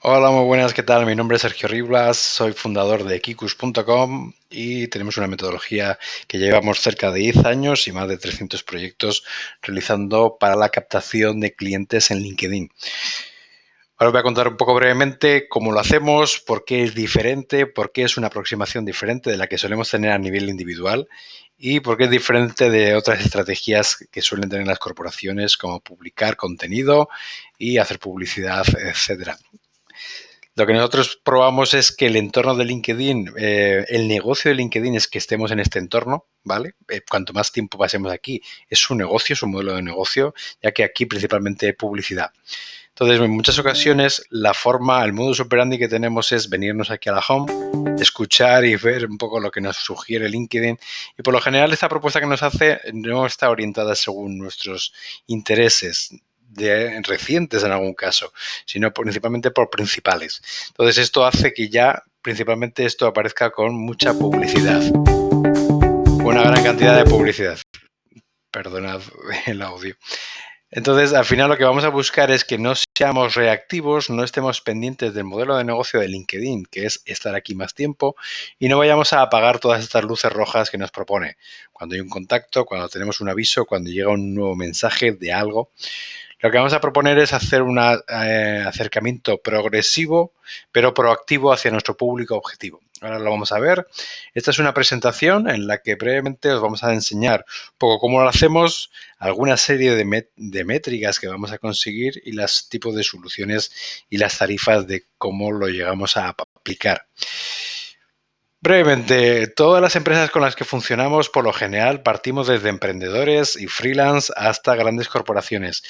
Hola, muy buenas, ¿qué tal? Mi nombre es Sergio Riblas, soy fundador de Kikus.com y tenemos una metodología que llevamos cerca de 10 años y más de 300 proyectos realizando para la captación de clientes en LinkedIn. Ahora os voy a contar un poco brevemente cómo lo hacemos, por qué es diferente, por qué es una aproximación diferente de la que solemos tener a nivel individual y por qué es diferente de otras estrategias que suelen tener las corporaciones como publicar contenido y hacer publicidad, etcétera. Lo que nosotros probamos es que el entorno de LinkedIn, el negocio de LinkedIn es que estemos en este entorno, ¿vale? Cuanto más tiempo pasemos aquí, es su negocio, su modelo de negocio, ya que aquí principalmente hay publicidad. Entonces, en muchas ocasiones, la forma, el modus operandi que tenemos es venirnos aquí a la home, escuchar y ver un poco lo que nos sugiere LinkedIn. Y por lo general, esta propuesta que nos hace no está orientada según nuestros intereses recientes en algún caso, sino principalmente por principales. Entonces, esto hace que ya principalmente esto aparezca con mucha publicidad, una gran cantidad de publicidad. Perdonad el audio. Entonces, al final lo que vamos a buscar es que no seamos reactivos, no estemos pendientes del modelo de negocio de LinkedIn, que es estar aquí más tiempo, y no vayamos a apagar todas estas luces rojas que nos propone. Cuando hay un contacto, cuando tenemos un aviso, cuando llega un nuevo mensaje de algo, lo que vamos a proponer es hacer un acercamiento progresivo, pero proactivo hacia nuestro público objetivo. Ahora lo vamos a ver. Esta es una presentación en la que brevemente os vamos a enseñar un poco cómo lo hacemos, alguna serie de métricas que vamos a conseguir y los tipos de soluciones y las tarifas de cómo lo llegamos a aplicar. Brevemente, todas las empresas con las que funcionamos, por lo general, partimos desde emprendedores y freelance hasta grandes corporaciones.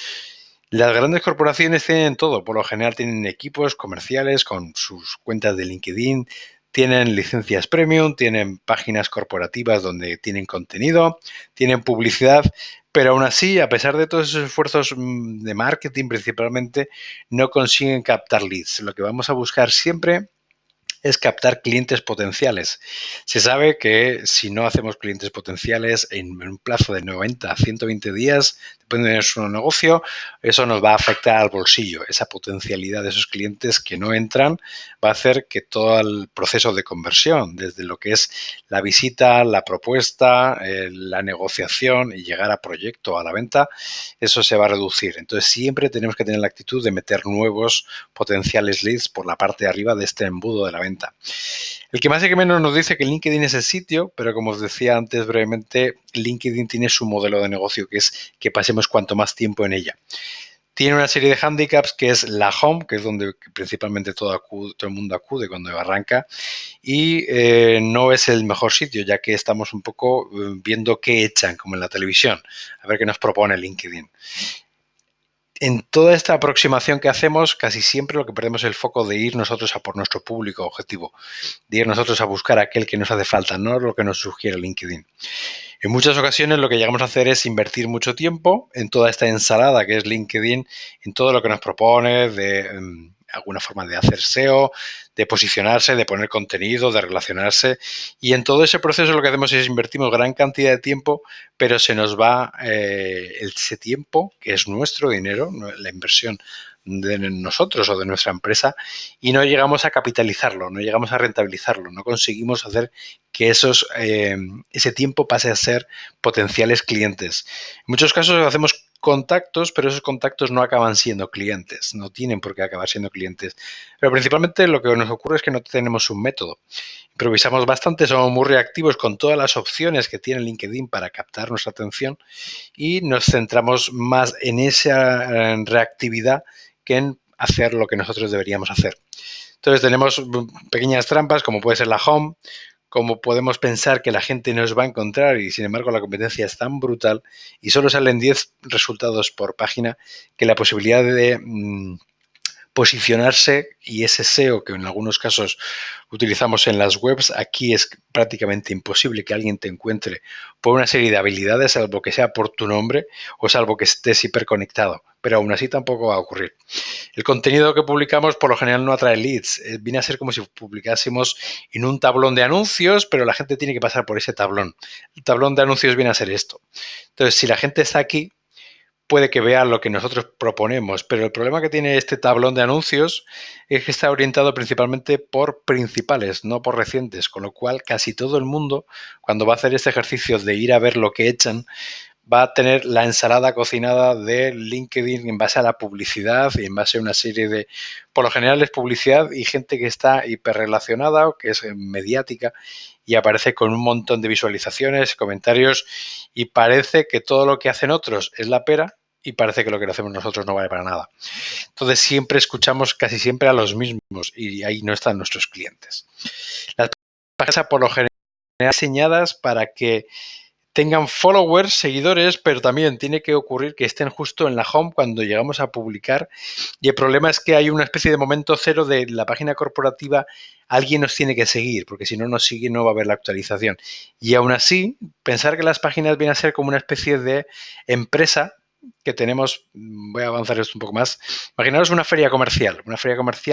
Las grandes corporaciones tienen todo, por lo general tienen equipos comerciales con sus cuentas de LinkedIn, tienen licencias premium, tienen páginas corporativas donde tienen contenido, tienen publicidad, pero aún así, a pesar de todos esos esfuerzos de marketing principalmente, no consiguen captar leads. Lo que vamos a buscar siempre es captar clientes potenciales. Se sabe que si no hacemos clientes potenciales en un plazo de 90 a 120 días, depende de nuestro negocio, eso nos va a afectar al bolsillo. Esa potencialidad de esos clientes que no entran va a hacer que todo el proceso de conversión, desde lo que es la visita, la propuesta, la negociación y llegar a proyecto, a la venta, eso se va a reducir. Entonces siempre tenemos que tener la actitud de meter nuevos potenciales leads por la parte de arriba de este embudo de la venta. El que más y que menos nos dice que LinkedIn es el sitio, pero como os decía antes brevemente, LinkedIn tiene su modelo de negocio, que es que pasemos cuanto más tiempo en ella. Tiene una serie de handicaps que es la home, que es donde principalmente todo el mundo acude cuando arranca, y no es el mejor sitio, ya que estamos un poco viendo qué echan, como en la televisión, a ver qué nos propone LinkedIn. En toda esta aproximación que hacemos, casi siempre lo que perdemos es el foco de ir nosotros a por nuestro público objetivo, de ir nosotros a buscar aquel que nos hace falta, no lo que nos sugiere LinkedIn. En muchas ocasiones lo que llegamos a hacer es invertir mucho tiempo en toda esta ensalada que es LinkedIn, en todo lo que nos propone de alguna forma de hacer SEO, de posicionarse, de poner contenido, de relacionarse. Y en todo ese proceso lo que hacemos es invertimos gran cantidad de tiempo, pero se nos va ese tiempo, que es nuestro dinero, la inversión de nosotros o de nuestra empresa, y no llegamos a capitalizarlo, no llegamos a rentabilizarlo, no conseguimos hacer que ese tiempo pase a ser potenciales clientes. En muchos casos hacemos contactos, pero esos contactos no acaban siendo clientes, no tienen por qué acabar siendo clientes. Pero principalmente lo que nos ocurre es que no tenemos un método. Improvisamos bastante, somos muy reactivos con todas las opciones que tiene LinkedIn para captar nuestra atención y nos centramos más en esa reactividad que en hacer lo que nosotros deberíamos hacer. Entonces tenemos pequeñas trampas como puede ser la home, como podemos pensar que la gente nos va a encontrar y sin embargo la competencia es tan brutal y solo salen 10 resultados por página que la posibilidad de posicionarse y ese SEO que en algunos casos utilizamos en las webs, aquí es prácticamente imposible que alguien te encuentre por una serie de habilidades, salvo que sea por tu nombre o salvo que estés hiperconectado, pero aún así tampoco va a ocurrir. El contenido que publicamos por lo general no atrae leads, viene a ser como si publicásemos en un tablón de anuncios, pero la gente tiene que pasar por ese tablón. El tablón de anuncios viene a ser esto. Entonces, si la gente está aquí, puede que vea lo que nosotros proponemos, pero el problema que tiene este tablón de anuncios es que está orientado principalmente por principales, no por recientes, con lo cual casi todo el mundo, cuando va a hacer este ejercicio de ir a ver lo que echan, va a tener la ensalada cocinada de LinkedIn en base a la publicidad y en base a una serie de, por lo general es publicidad y gente que está hiperrelacionada o que es mediática y aparece con un montón de visualizaciones, comentarios y parece que todo lo que hacen otros es la pera y parece que lo que hacemos nosotros no vale para nada. Entonces siempre escuchamos casi siempre a los mismos y ahí no están nuestros clientes. Las páginas por lo general diseñadas para que tengan followers, seguidores, pero también tiene que ocurrir que estén justo en la home cuando llegamos a publicar. Y el problema es que hay una especie de momento cero de la página corporativa, alguien nos tiene que seguir, porque si no nos sigue no va a haber la actualización. Y aún así, pensar que las páginas vienen a ser como una especie de empresa que tenemos, voy a avanzar esto un poco más. Imaginaros una feria comercial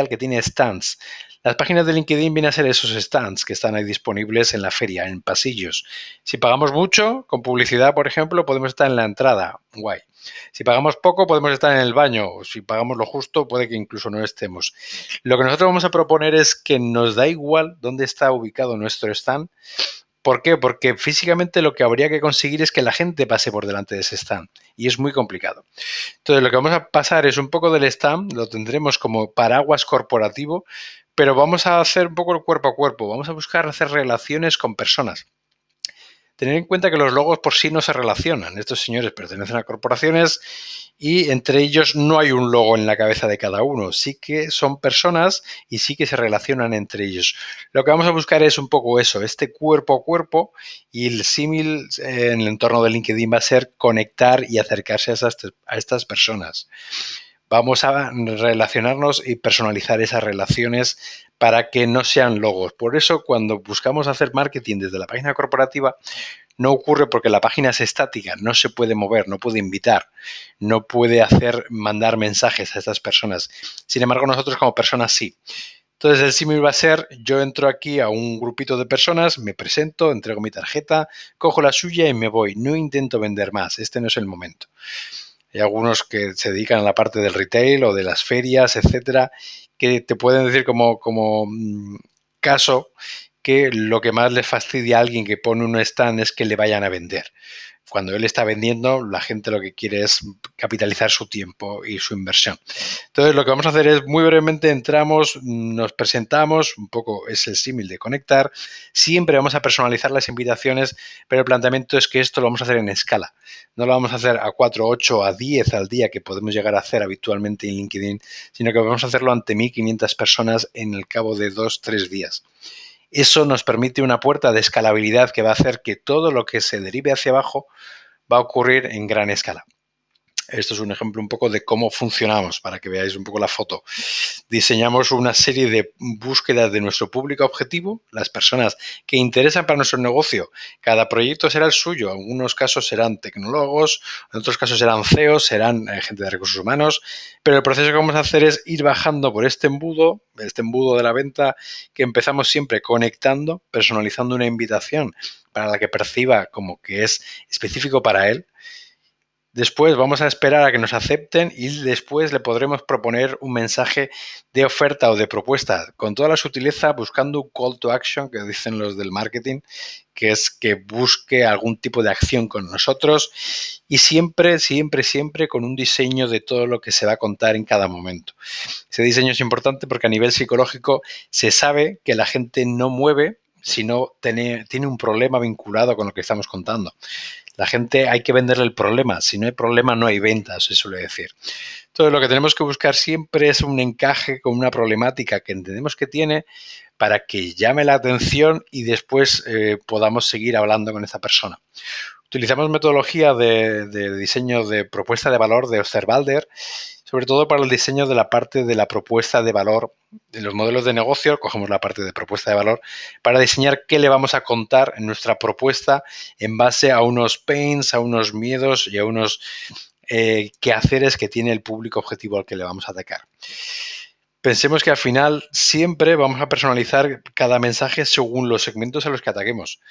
que tiene stands. Las páginas de LinkedIn vienen a ser esos stands que están ahí disponibles en la feria, en pasillos. Si pagamos mucho, con publicidad, por ejemplo, podemos estar en la entrada. Guay. Si pagamos poco, podemos estar en el baño. Si pagamos lo justo, puede que incluso no estemos. Lo que nosotros vamos a proponer es que nos da igual dónde está ubicado nuestro stand. ¿Por qué? Porque físicamente lo que habría que conseguir es que la gente pase por delante de ese stand. Y es muy complicado. Entonces, lo que vamos a pasar es un poco del stand, lo tendremos como paraguas corporativo, pero vamos a hacer un poco el cuerpo a cuerpo. Vamos a buscar hacer relaciones con personas. Tener en cuenta que los logos por sí no se relacionan. Estos señores pertenecen a corporaciones y entre ellos no hay un logo en la cabeza de cada uno. Sí que son personas y sí que se relacionan entre ellos. Lo que vamos a buscar es un poco eso, este cuerpo a cuerpo, y el símil en el entorno de LinkedIn va a ser conectar y acercarse a estas personas. Vamos a relacionarnos y personalizar esas relaciones para que no sean logos. Por eso, cuando buscamos hacer marketing desde la página corporativa, no ocurre porque la página es estática, no se puede mover, no puede invitar, no puede mandar mensajes a estas personas. Sin embargo, nosotros como personas sí. Entonces, el símil va a ser, yo entro aquí a un grupito de personas, me presento, entrego mi tarjeta, cojo la suya y me voy. No intento vender más, este no es el momento. Hay algunos que se dedican a la parte del retail o de las ferias, etcétera, que te pueden decir como caso que lo que más les fastidia a alguien que pone un stand es que le vayan a vender. Cuando él está vendiendo, la gente lo que quiere es capitalizar su tiempo y su inversión. Entonces, lo que vamos a hacer es, muy brevemente, entramos, nos presentamos, un poco es el símil de conectar. Siempre vamos a personalizar las invitaciones, pero el planteamiento es que esto lo vamos a hacer en escala. No lo vamos a hacer a 4, 8, a 10 al día que podemos llegar a hacer habitualmente en LinkedIn, sino que vamos a hacerlo ante 1.500 personas en el cabo de 2, 3 días. Eso nos permite una puerta de escalabilidad que va a hacer que todo lo que se derive hacia abajo va a ocurrir en gran escala. Esto es un ejemplo un poco de cómo funcionamos, para que veáis un poco la foto. Diseñamos una serie de búsquedas de nuestro público objetivo, las personas que interesan para nuestro negocio. Cada proyecto será el suyo. En algunos casos serán tecnólogos, en otros casos serán CEOs, serán gente de recursos humanos. Pero el proceso que vamos a hacer es ir bajando por este embudo de la venta, que empezamos siempre conectando, personalizando una invitación para la que perciba como que es específico para él. Después vamos a esperar a que nos acepten y después le podremos proponer un mensaje de oferta o de propuesta con toda la sutileza, buscando un call to action que dicen los del marketing, que es que busque algún tipo de acción con nosotros y siempre, siempre, siempre con un diseño de todo lo que se va a contar en cada momento. Ese diseño es importante porque a nivel psicológico se sabe que la gente no mueve si no tiene un problema vinculado con lo que estamos contando. La gente hay que venderle el problema. Si no hay problema, no hay ventas, se suele decir. Entonces, lo que tenemos que buscar siempre es un encaje con una problemática que entendemos que tiene para que llame la atención y después podamos seguir hablando con esa persona. Utilizamos metodología de diseño de propuesta de valor de Osterwalder, sobre todo para el diseño de la parte de la propuesta de valor de los modelos de negocio. Cogemos la parte de propuesta de valor para diseñar qué le vamos a contar en nuestra propuesta en base a unos pains, a unos miedos y a unos quehaceres que tiene el público objetivo al que le vamos a atacar. Pensemos que al final siempre vamos a personalizar cada mensaje según los segmentos a los que ataquemos.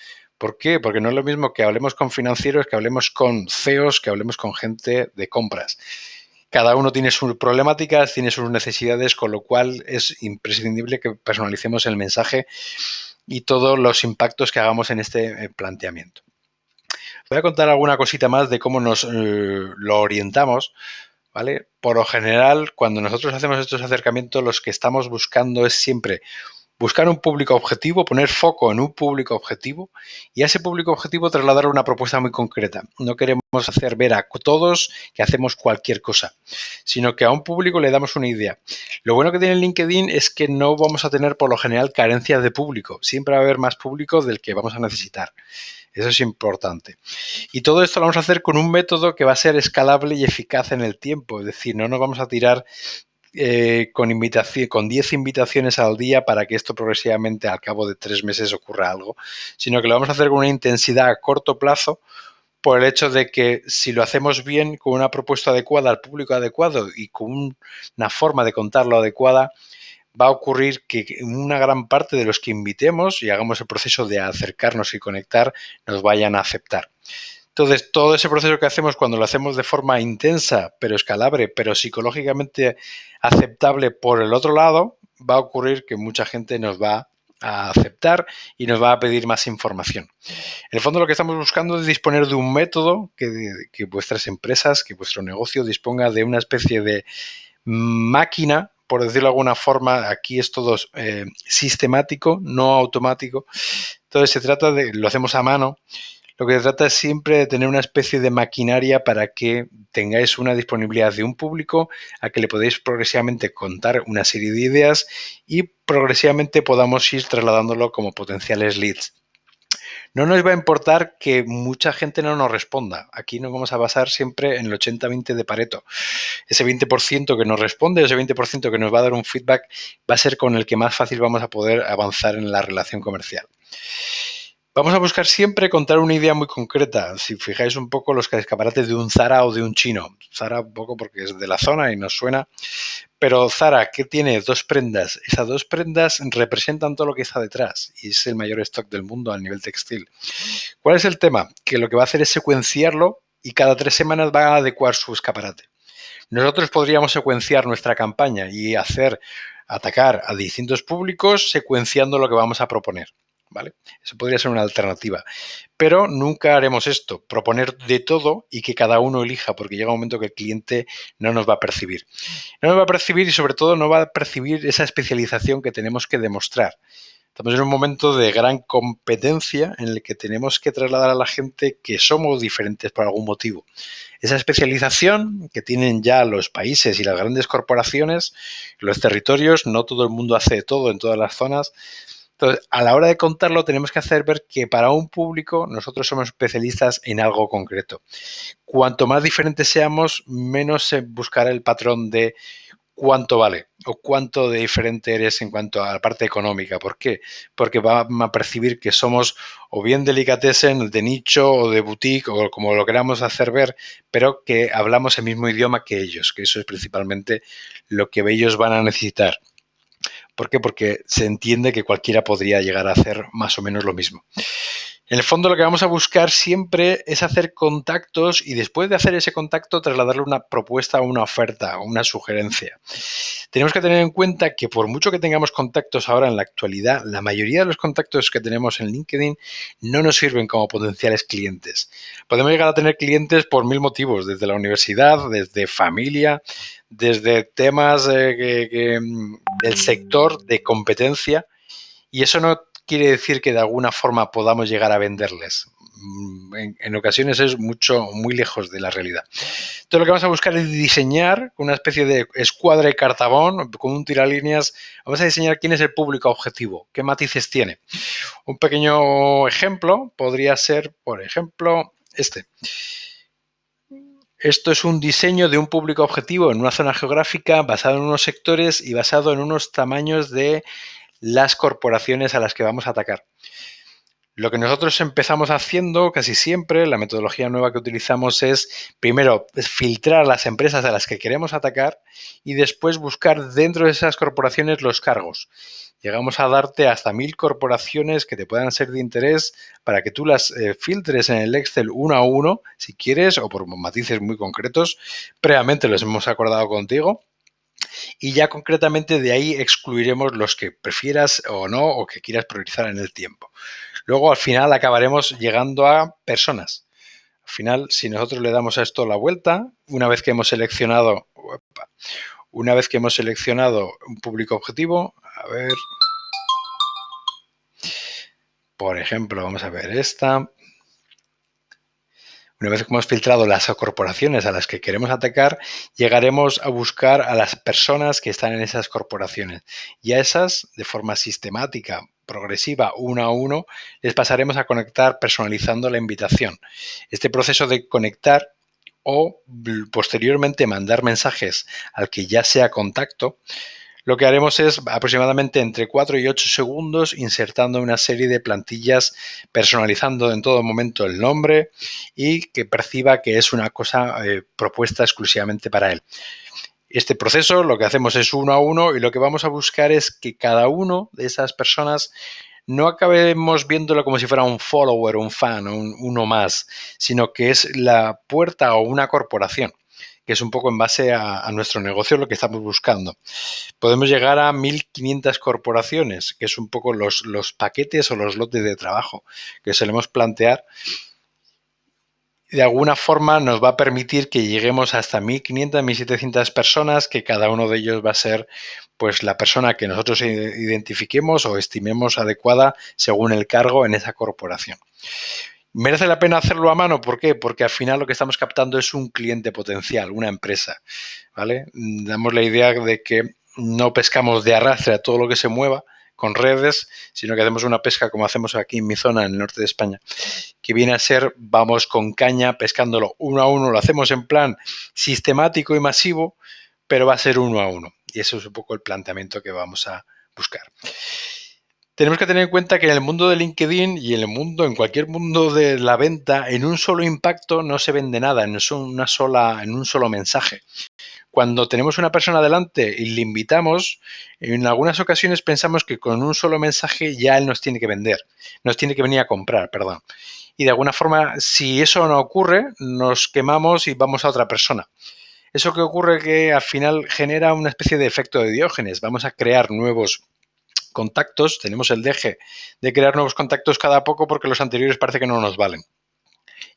¿Por qué? Porque no es lo mismo que hablemos con financieros, que hablemos con CEOs, que hablemos con gente de compras. Cada uno tiene sus problemáticas, tiene sus necesidades, con lo cual es imprescindible que personalicemos el mensaje y todos los impactos que hagamos en este planteamiento. Voy a contar alguna cosita más de cómo nos lo orientamos, ¿vale? Por lo general, cuando nosotros hacemos estos acercamientos, los que estamos buscando es siempre buscar un público objetivo, poner foco en un público objetivo y a ese público objetivo trasladar una propuesta muy concreta. No queremos hacer ver a todos que hacemos cualquier cosa, sino que a un público le damos una idea. Lo bueno que tiene LinkedIn es que no vamos a tener por lo general carencias de público. Siempre va a haber más público del que vamos a necesitar. Eso es importante. Y todo esto lo vamos a hacer con un método que va a ser escalable y eficaz en el tiempo. Es decir, no nos vamos a tirar con 10 invitaciones al día para que esto progresivamente al cabo de 3 meses ocurra algo, sino que lo vamos a hacer con una intensidad a corto plazo por el hecho de que si lo hacemos bien, con una propuesta adecuada al público adecuado y con una forma de contarlo adecuada, va a ocurrir que una gran parte de los que invitemos y hagamos el proceso de acercarnos y conectar nos vayan a aceptar. Entonces, todo ese proceso que hacemos cuando lo hacemos de forma intensa, pero escalable, pero psicológicamente aceptable por el otro lado, va a ocurrir que mucha gente nos va a aceptar y nos va a pedir más información. En el fondo, lo que estamos buscando es disponer de un método que vuestras empresas, que vuestro negocio disponga de una especie de máquina, por decirlo de alguna forma. Aquí es todo sistemático, no automático. Entonces, se trata de, lo hacemos a mano. Lo que se trata es siempre de tener una especie de maquinaria para que tengáis una disponibilidad de un público a que le podéis progresivamente contar una serie de ideas y progresivamente podamos ir trasladándolo como potenciales leads. No nos va a importar que mucha gente no nos responda. Aquí nos vamos a basar siempre en el 80-20 de Pareto. Ese 20% que nos responde, ese 20% que nos va a dar un feedback, va a ser con el que más fácil vamos a poder avanzar en la relación comercial. Vamos a buscar siempre contar una idea muy concreta. Si fijáis un poco los escaparates de un Zara o de un chino. Zara un poco porque es de la zona y nos suena. Pero Zara, que tiene 2 prendas. Esas 2 prendas representan todo lo que está detrás y es el mayor stock del mundo a nivel textil. ¿Cuál es el tema? Que lo que va a hacer es secuenciarlo y cada 3 semanas va a adecuar su escaparate. Nosotros podríamos secuenciar nuestra campaña y atacar a distintos públicos secuenciando lo que vamos a proponer. ¿Vale? Eso podría ser una alternativa. Pero nunca haremos esto, proponer de todo y que cada uno elija, porque llega un momento que el cliente no nos va a percibir. No nos va a percibir y sobre todo no va a percibir esa especialización que tenemos que demostrar. Estamos en un momento de gran competencia en el que tenemos que trasladar a la gente que somos diferentes por algún motivo. Esa especialización que tienen ya los países y las grandes corporaciones, los territorios, no todo el mundo hace todo en todas las zonas. Entonces, a la hora de contarlo, tenemos que hacer ver que para un público nosotros somos especialistas en algo concreto. Cuanto más diferentes seamos, menos se buscará el patrón de cuánto vale o cuánto de diferente eres en cuanto a la parte económica. ¿Por qué? Porque van a percibir que somos o bien delicatessen, de nicho o de boutique o como lo queramos hacer ver, pero que hablamos el mismo idioma que ellos, que eso es principalmente lo que ellos van a necesitar. ¿Por qué? Porque se entiende que cualquiera podría llegar a hacer más o menos lo mismo. En el fondo, lo que vamos a buscar siempre es hacer contactos y después de hacer ese contacto trasladarle una propuesta, una oferta o una sugerencia. Tenemos que tener en cuenta que por mucho que tengamos contactos ahora en la actualidad, la mayoría de los contactos que tenemos en LinkedIn no nos sirven como potenciales clientes. Podemos llegar a tener clientes por 1000 motivos, desde la universidad, desde familia, desde temas del sector de competencia, y eso no quiere decir que de alguna forma podamos llegar a venderles. En ocasiones es muy lejos de la realidad. Entonces, lo que vamos a buscar es diseñar una especie de escuadra de cartabón con un tiralíneas. Vamos a diseñar quién es el público objetivo, qué matices tiene. Un pequeño ejemplo podría ser, por ejemplo, este. Esto es un diseño de un público objetivo en una zona geográfica basado en unos sectores y basado en unos tamaños de las corporaciones a las que vamos a atacar. Lo que nosotros empezamos haciendo casi siempre, la metodología nueva que utilizamos es primero filtrar las empresas a las que queremos atacar y después buscar dentro de esas corporaciones los cargos. Llegamos a darte hasta 1000 corporaciones que te puedan ser de interés para que tú las filtres en el Excel uno a uno, si quieres, o por matices muy concretos. Previamente los hemos acordado contigo. Y ya concretamente de ahí excluiremos los que prefieras o no, o que quieras priorizar en el tiempo. Luego, al final, acabaremos llegando a personas. Al final, si nosotros le damos a esto la vuelta, una vez que hemos seleccionado un público objetivo, a ver, por ejemplo, vamos a ver esta. Una vez que hemos filtrado las corporaciones a las que queremos atacar, llegaremos a buscar a las personas que están en esas corporaciones. Y a esas, de forma sistemática, progresiva, uno a uno, les pasaremos a conectar personalizando la invitación. Este proceso de conectar o posteriormente mandar mensajes al que ya sea contacto, lo que haremos es aproximadamente entre 4 y 8 segundos insertando una serie de plantillas, personalizando en todo momento el nombre y que perciba que es una cosa propuesta exclusivamente para él. Este proceso lo que hacemos es uno a uno y lo que vamos a buscar es que cada uno de esas personas no acabemos viéndolo como si fuera un follower, un fan, uno más, sino que es la puerta o una corporación, que es un poco en base a nuestro negocio lo que estamos buscando. Podemos llegar a 1500 corporaciones, que es un poco los paquetes o los lotes de trabajo que solemos plantear. De alguna forma nos va a permitir que lleguemos hasta 1500, 1700 personas, que cada uno de ellos va a ser pues la persona que nosotros identifiquemos o estimemos adecuada según el cargo en esa corporación. ¿Merece la pena hacerlo a mano? ¿Por qué? Porque al final lo que estamos captando es un cliente potencial, una empresa, ¿vale? Damos la idea de que no pescamos de arrastre a todo lo que se mueva con redes, sino que hacemos una pesca como hacemos aquí en mi zona, en el norte de España, que viene a ser, vamos con caña, pescándolo uno a uno, lo hacemos en plan sistemático y masivo, pero va a ser uno a uno. Y eso es un poco el planteamiento que vamos a buscar. Tenemos que tener en cuenta que en el mundo de LinkedIn y en cualquier mundo de la venta, en un solo impacto no se vende nada, en un solo mensaje. Cuando tenemos una persona delante y le invitamos, en algunas ocasiones pensamos que con un solo mensaje ya él nos tiene que vender, nos tiene que venir a comprar, perdón. Y de alguna forma, si eso no ocurre, nos quemamos y vamos a otra persona. Eso que ocurre que al final genera una especie de efecto de Diógenes. Vamos a crear nuevos contactos, tenemos el deje de crear nuevos contactos cada poco porque los anteriores parece que no nos valen.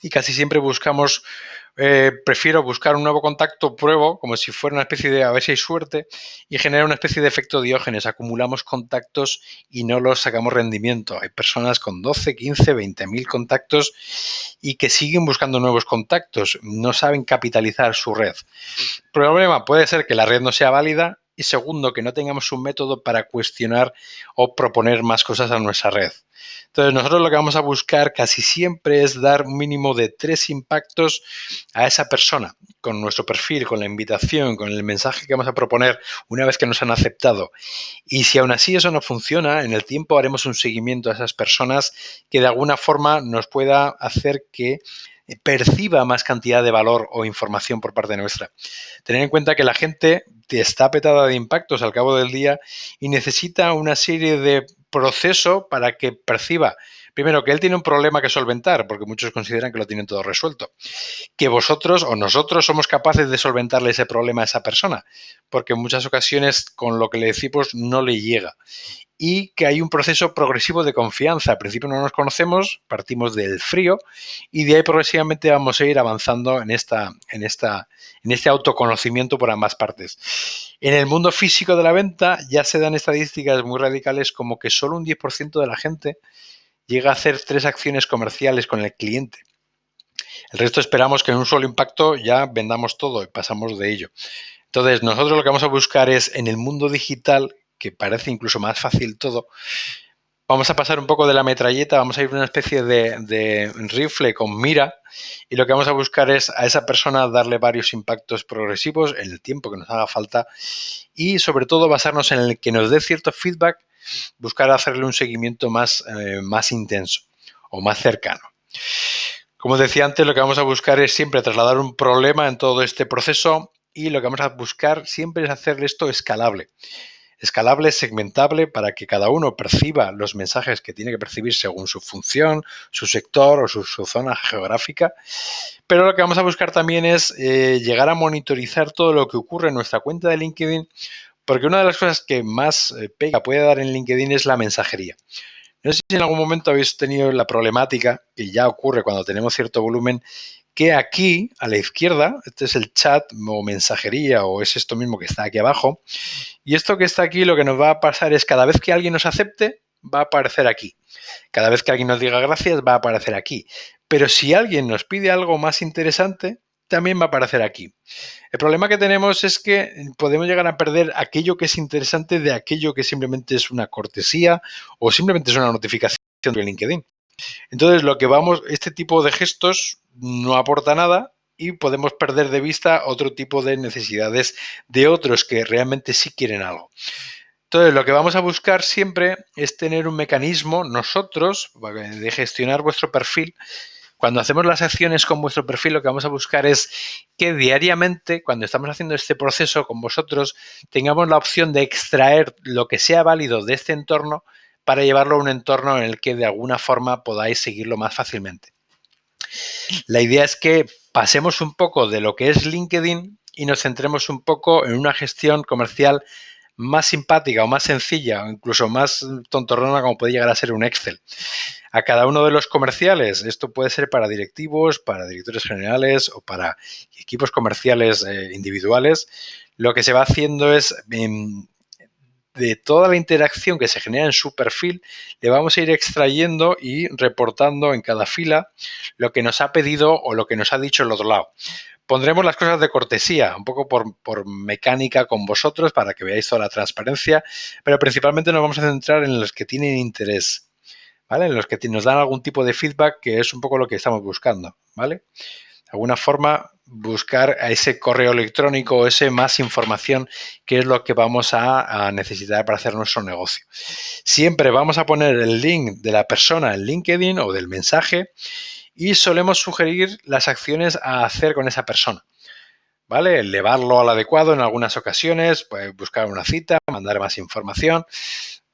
Y casi siempre prefiero buscar un nuevo contacto, pruebo, como si fuera una especie de a ver si hay suerte, y genera una especie de efecto Diógenes. Acumulamos contactos y no los sacamos rendimiento. Hay personas con 12, 15, 20.000 contactos y que siguen buscando nuevos contactos, no saben capitalizar su red. El problema puede ser que la red no sea válida y segundo, que no tengamos un método para cuestionar o proponer más cosas a nuestra red. Entonces, nosotros lo que vamos a buscar casi siempre es dar un mínimo de 3 impactos a esa persona con nuestro perfil, con la invitación, con el mensaje que vamos a proponer una vez que nos han aceptado. Y si aún así eso no funciona, en el tiempo haremos un seguimiento a esas personas que de alguna forma nos pueda hacer que perciba más cantidad de valor o información por parte nuestra. Tener en cuenta que la gente está petada de impactos al cabo del día y necesita una serie de procesos para que perciba, primero, que él tiene un problema que solventar, porque muchos consideran que lo tienen todo resuelto, que vosotros o nosotros somos capaces de solventarle ese problema a esa persona, porque en muchas ocasiones con lo que le decimos no le llega. Y que hay un proceso progresivo de confianza. Al principio no nos conocemos, partimos del frío y de ahí progresivamente vamos a ir avanzando en este autoconocimiento por ambas partes. En el mundo físico de la venta ya se dan estadísticas muy radicales como que solo un 10% de la gente llega a hacer 3 acciones comerciales con el cliente. El resto esperamos que en un solo impacto ya vendamos todo y pasamos de ello. Entonces, nosotros lo que vamos a buscar es en el mundo digital, que parece incluso más fácil todo, vamos a pasar un poco de la metralleta, vamos a ir a una especie de rifle con mira y lo que vamos a buscar es a esa persona darle varios impactos progresivos en el tiempo que nos haga falta y sobre todo basarnos en el que nos dé cierto feedback, buscar hacerle un seguimiento más intenso. o más cercano. Como decía antes, lo que vamos a buscar es siempre trasladar un problema en todo este proceso y lo que vamos a buscar siempre es hacer esto escalable. Escalable, segmentable, para que cada uno perciba los mensajes que tiene que percibir según su función, su sector o su zona geográfica. Pero lo que vamos a buscar también es llegar a monitorizar todo lo que ocurre en nuestra cuenta de LinkedIn, porque una de las cosas que más pega puede dar en LinkedIn es la mensajería. No sé si en algún momento habéis tenido la problemática, que ya ocurre cuando tenemos cierto volumen, que aquí, a la izquierda, este es el chat o mensajería o es esto mismo que está aquí abajo, y esto que está aquí lo que nos va a pasar es cada vez que alguien nos acepte, va a aparecer aquí. Cada vez que alguien nos diga gracias, va a aparecer aquí. Pero si alguien nos pide algo más interesante, también va a aparecer aquí. El problema que tenemos es que podemos llegar a perder aquello que es interesante de aquello que simplemente es una cortesía o simplemente es una notificación de LinkedIn. Entonces, este tipo de gestos no aporta nada y podemos perder de vista otro tipo de necesidades de otros que realmente sí quieren algo. Entonces, lo que vamos a buscar siempre es tener un mecanismo nosotros de gestionar vuestro perfil. Cuando hacemos las acciones con vuestro perfil, lo que vamos a buscar es que diariamente, cuando estamos haciendo este proceso con vosotros, tengamos la opción de extraer lo que sea válido de este entorno para llevarlo a un entorno en el que de alguna forma podáis seguirlo más fácilmente. La idea es que pasemos un poco de lo que es LinkedIn y nos centremos un poco en una gestión comercial más simpática o más sencilla o incluso más tontorrona como puede llegar a ser un Excel. A cada uno de los comerciales, esto puede ser para directivos, para directores generales o para equipos comerciales individuales, lo que se va haciendo es de toda la interacción que se genera en su perfil, le vamos a ir extrayendo y reportando en cada fila lo que nos ha pedido o lo que nos ha dicho el otro lado. Pondremos las cosas de cortesía, un poco por mecánica con vosotros para que veáis toda la transparencia, pero principalmente nos vamos a centrar en los que tienen interés, ¿vale? En los que nos dan algún tipo de feedback, que es un poco lo que estamos buscando, ¿vale? De alguna forma, buscar a ese correo electrónico o ese más información, que es lo que vamos a necesitar para hacer nuestro negocio. Siempre vamos a poner el link de la persona en LinkedIn o del mensaje y solemos sugerir las acciones a hacer con esa persona, ¿vale? Elevarlo al adecuado en algunas ocasiones, pues buscar una cita, mandar más información,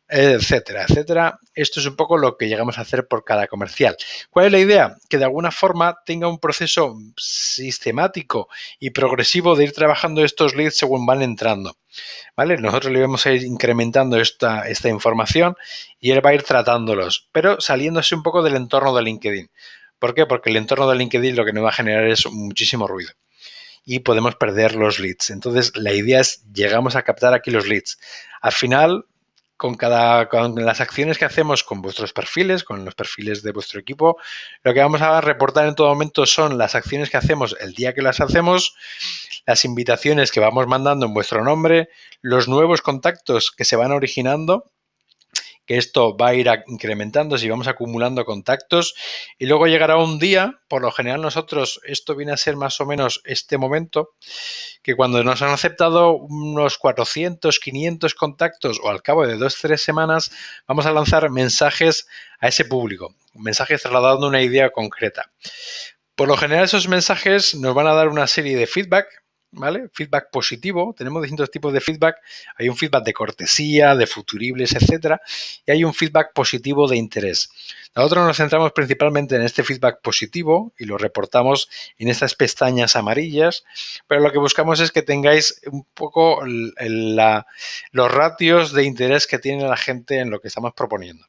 etcétera, etcétera. Esto es un poco lo que llegamos a hacer por cada comercial. ¿Cuál es la idea? Que de alguna forma tenga un proceso sistemático y progresivo de ir trabajando estos leads según van entrando, ¿vale? Nosotros le vamos a ir incrementando esta información y él va a ir tratándolos, pero saliéndose un poco del entorno de LinkedIn. ¿Por qué? Porque el entorno de LinkedIn lo que nos va a generar es muchísimo ruido y podemos perder los leads. Entonces, la idea es, llegamos a captar aquí los leads. Al final, con las acciones que hacemos con vuestros perfiles, con los perfiles de vuestro equipo, lo que vamos a reportar en todo momento son las acciones que hacemos el día que las hacemos, las invitaciones que vamos mandando en vuestro nombre, los nuevos contactos que se van originando, que esto va a ir incrementando si vamos acumulando contactos y luego llegará un día, por lo general nosotros, esto viene a ser más o menos este momento, que cuando nos han aceptado unos 400, 500 contactos o al cabo de 2-3 semanas, vamos a lanzar mensajes a ese público, mensajes trasladando una idea concreta. Por lo general esos mensajes nos van a dar una serie de feedback, ¿vale? Feedback positivo. Tenemos distintos tipos de feedback. Hay un feedback de cortesía, de futuribles, etcétera. Y hay un feedback positivo de interés. Nosotros nos centramos principalmente en este feedback positivo y lo reportamos en estas pestañas amarillas. Pero lo que buscamos es que tengáis un poco los ratios de interés que tiene la gente en lo que estamos proponiendo.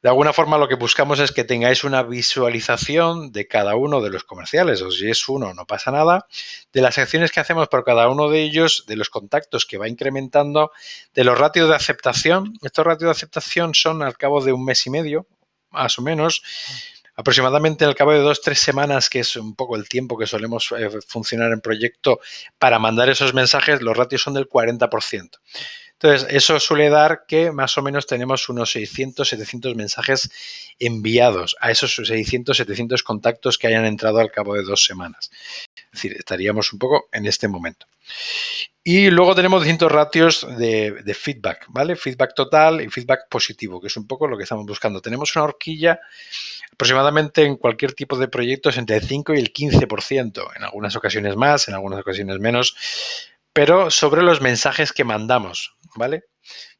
De alguna forma lo que buscamos es que tengáis una visualización de cada uno de los comerciales, o si es uno no pasa nada, de las acciones que hacemos por cada uno de ellos, de los contactos que va incrementando, de los ratios de aceptación. Estos ratios de aceptación son al cabo de un mes y medio, más o menos, aproximadamente al cabo de 2-3 semanas, que es un poco el tiempo que solemos funcionar en proyecto para mandar esos mensajes, los ratios son del 40%. Entonces, eso suele dar que más o menos tenemos unos 600, 700 mensajes enviados a esos 600, 700 contactos que hayan entrado al cabo de 2 semanas. Es decir, estaríamos un poco en este momento. Y luego tenemos distintos ratios de feedback, ¿vale? Feedback total y feedback positivo, que es un poco lo que estamos buscando. Tenemos una horquilla aproximadamente en cualquier tipo de proyectos entre el 5 y el 15%, en algunas ocasiones más, en algunas ocasiones menos, pero sobre los mensajes que mandamos, ¿vale?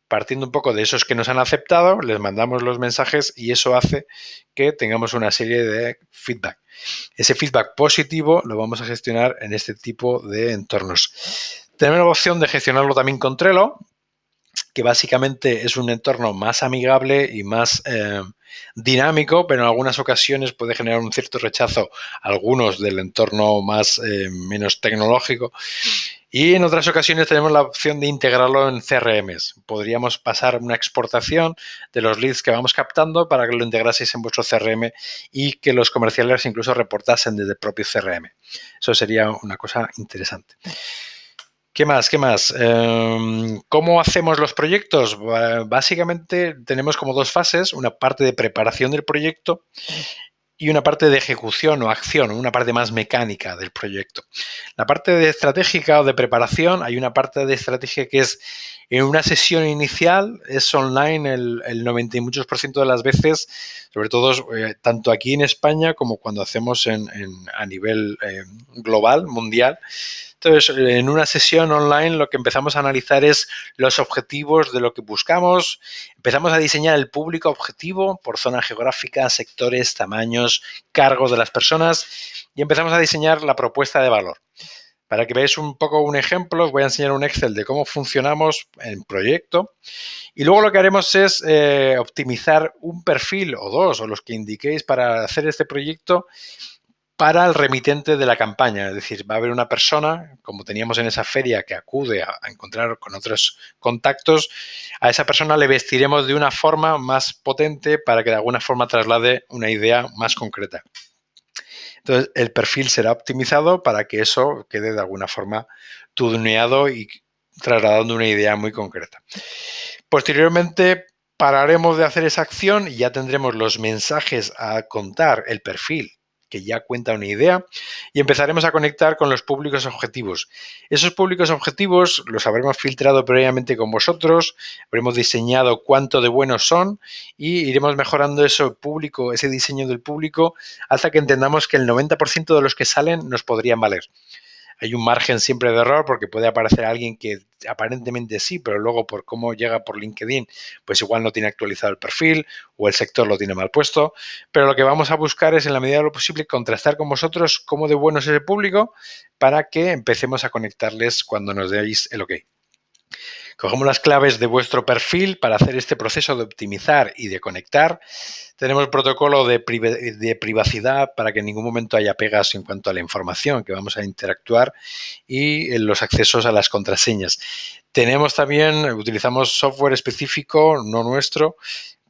Partiendo un poco de esos que nos han aceptado, les mandamos los mensajes y eso hace que tengamos una serie de feedback. Ese feedback positivo lo vamos a gestionar en este tipo de entornos. Tenemos la opción de gestionarlo también con Trello, que básicamente es un entorno más amigable y más dinámico, pero en algunas ocasiones puede generar un cierto rechazo a algunos del entorno más menos tecnológico. Y en otras ocasiones tenemos la opción de integrarlo en CRMs. Podríamos pasar una exportación de los leads que vamos captando para que lo integraseis en vuestro CRM y que los comerciales incluso reportasen desde el propio CRM. Eso sería una cosa interesante. ¿Qué más? ¿Qué más? ¿Cómo hacemos los proyectos? Básicamente tenemos como dos fases, una parte de preparación del proyecto y una parte de ejecución o acción, una parte más mecánica del proyecto. La parte de estratégica o de preparación, hay una parte de estrategia que es en una sesión inicial, es online el 90 y muchos por ciento de las veces, sobre todo tanto aquí en España como cuando hacemos a nivel global, mundial. Entonces, en una sesión online lo que empezamos a analizar es los objetivos de lo que buscamos. Empezamos a diseñar el público objetivo por zona geográfica, sectores, tamaños, cargos de las personas y empezamos a diseñar la propuesta de valor. Para que veáis un poco un ejemplo, os voy a enseñar un Excel de cómo funcionamos en proyecto. Y luego lo que haremos es optimizar un perfil o dos, o los que indiquéis para hacer este proyecto, para el remitente de la campaña. Es decir, va a haber una persona, como teníamos en esa feria, que acude a encontrar con otros contactos. A esa persona le vestiremos de una forma más potente para que de alguna forma traslade una idea más concreta. Entonces, el perfil será optimizado para que eso quede de alguna forma tuneado y trasladando una idea muy concreta. Posteriormente, pararemos de hacer esa acción y ya tendremos los mensajes a contar, el perfil que ya cuenta una idea y empezaremos a conectar con los públicos objetivos. Esos públicos objetivos los habremos filtrado previamente con vosotros, habremos diseñado cuánto de buenos son y iremos mejorando ese diseño del público hasta que entendamos que el 90% de los que salen nos podrían valer. Hay un margen siempre de error porque puede aparecer alguien que aparentemente sí, pero luego por cómo llega por LinkedIn, pues igual no tiene actualizado el perfil o el sector lo tiene mal puesto. Pero lo que vamos a buscar es, en la medida de lo posible, contrastar con vosotros cómo de bueno es ese público para que empecemos a conectarles cuando nos deis el OK. Cogemos las claves de vuestro perfil para hacer este proceso de optimizar y de conectar. Tenemos el protocolo de privacidad para que en ningún momento haya pegas en cuanto a la información que vamos a interactuar y los accesos a las contraseñas. Utilizamos software específico, no nuestro,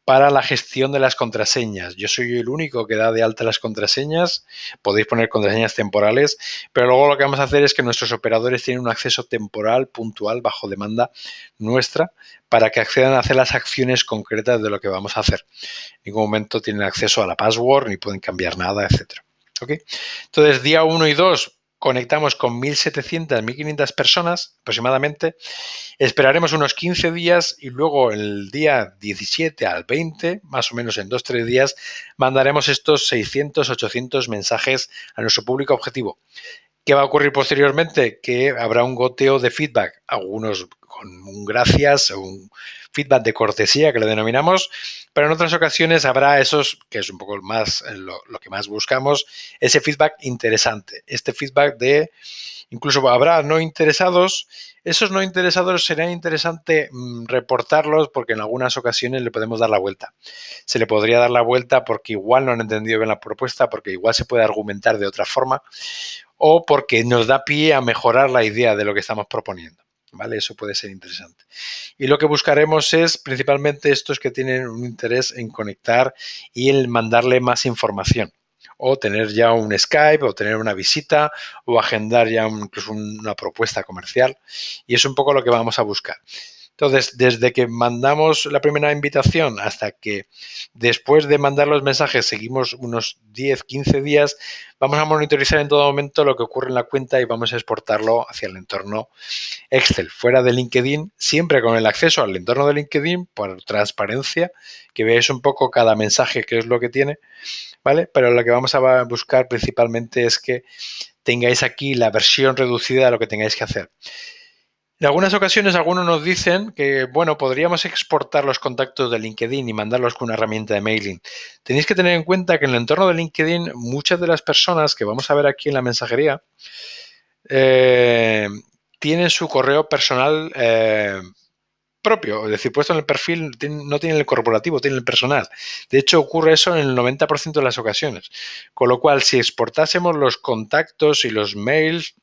para la gestión de las contraseñas. Yo soy el único que da de alta las contraseñas. Podéis poner contraseñas temporales, pero luego lo que vamos a hacer es que nuestros operadores tienen un acceso temporal, puntual, bajo demanda nuestra, para que accedan a hacer las acciones concretas de lo que vamos a hacer. En ningún momento tienen acceso a la password, ni pueden cambiar nada, etc. ¿Okay? Entonces, día 1 y 2 conectamos con 1.700, 1.500 personas aproximadamente. Esperaremos unos 15 días y luego el día 17 al 20, más o menos en 2-3 días, mandaremos estos 600, 800 mensajes a nuestro público objetivo. ¿Qué va a ocurrir posteriormente? Que habrá un goteo de feedback, algunos con un gracias o un feedback de cortesía que le denominamos, pero en otras ocasiones habrá esos, que es un poco más lo que más buscamos, ese feedback interesante, este feedback de, incluso habrá no interesados. Esos no interesados será interesante reportarlos porque en algunas ocasiones le podemos dar la vuelta. Se le podría dar la vuelta porque igual no han entendido bien la propuesta, porque igual se puede argumentar de otra forma o porque nos da pie a mejorar la idea de lo que estamos proponiendo. ¿Vale? Eso puede ser interesante. Y lo que buscaremos es principalmente estos que tienen un interés en conectar y en mandarle más información. O tener ya un Skype, o tener una visita, o agendar ya incluso una propuesta comercial. Y es un poco lo que vamos a buscar. Entonces, desde que mandamos la primera invitación hasta que después de mandar los mensajes seguimos unos 10, 15 días, vamos a monitorizar en todo momento lo que ocurre en la cuenta y vamos a exportarlo hacia el entorno Excel, fuera de LinkedIn, siempre con el acceso al entorno de LinkedIn por transparencia, que veáis un poco cada mensaje qué es lo que tiene, ¿vale? Pero lo que vamos a buscar principalmente es que tengáis aquí la versión reducida de lo que tengáis que hacer. En algunas ocasiones algunos nos dicen que, bueno, podríamos exportar los contactos de LinkedIn y mandarlos con una herramienta de mailing. Tenéis que tener en cuenta que en el entorno de LinkedIn muchas de las personas que vamos a ver aquí en la mensajería tienen su correo personal propio, es decir, puesto en el perfil, no tienen el corporativo, tienen el personal. De hecho, ocurre eso en el 90% de las ocasiones. Con lo cual, si exportásemos los contactos y los mails,